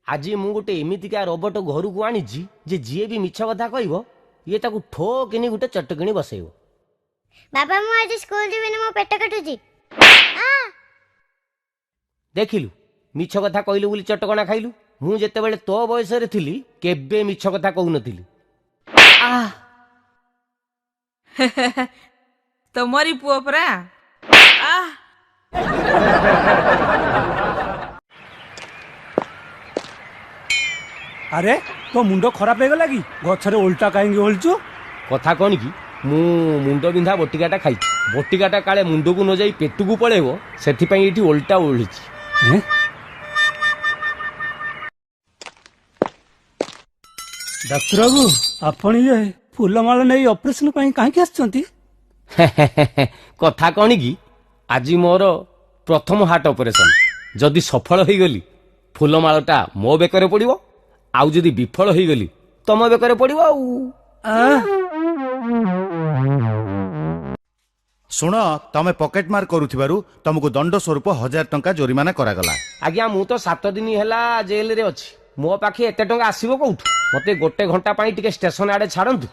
आज मु गोटे एमितिका रोबोट घर को आनी जे जी भी मिछ कथा कह ये ताकू ठो किनी गोटे चटकिणी बसैब। बाबा मु आज स्कूल जीविनी मो पेट काटुची। देखिलु मिछ कथा कहलु बोली चटकणा खाइलु। मु जेतेबेले तो बयस रे थिली केबे मिछ कथा कहू नथिली। तमरी पुओ परा। अरे तो मुंड खराब हो गला कि गछरे उल्टा कहीं ओलचु कथा कौन कि मु मुंड बिंधा बटिकाटा खाई बटिकाटा काले मुंड को न जाई पेट को पळेबो सेथिपई एठी उल्टा ओळिची। डॉक्टर बाबू आपण ये फूलमाला नहीं ऑपरेशन कहीं कहीं आछंती कथा कौन कि आज मोर प्रथम हार्ट ऑपरेशन जदि सफल हो गली फूलमालटा मो बेकरे पड़िबो आउ जदि विफल हो गली तम बेकरे पड़िबो शुण तमे पॉकेट मार करूथिबारु तुमको दंड स्वरूप 1000 टंका जोरिमाना करागला। आज्ञा मु तो 7 दिन हैला जेल रे अछि मो पाखे एते टंका आसीबो कोउठु मते गोटे घंटा पाई टिके स्टेशन आडे छाड़ंतु।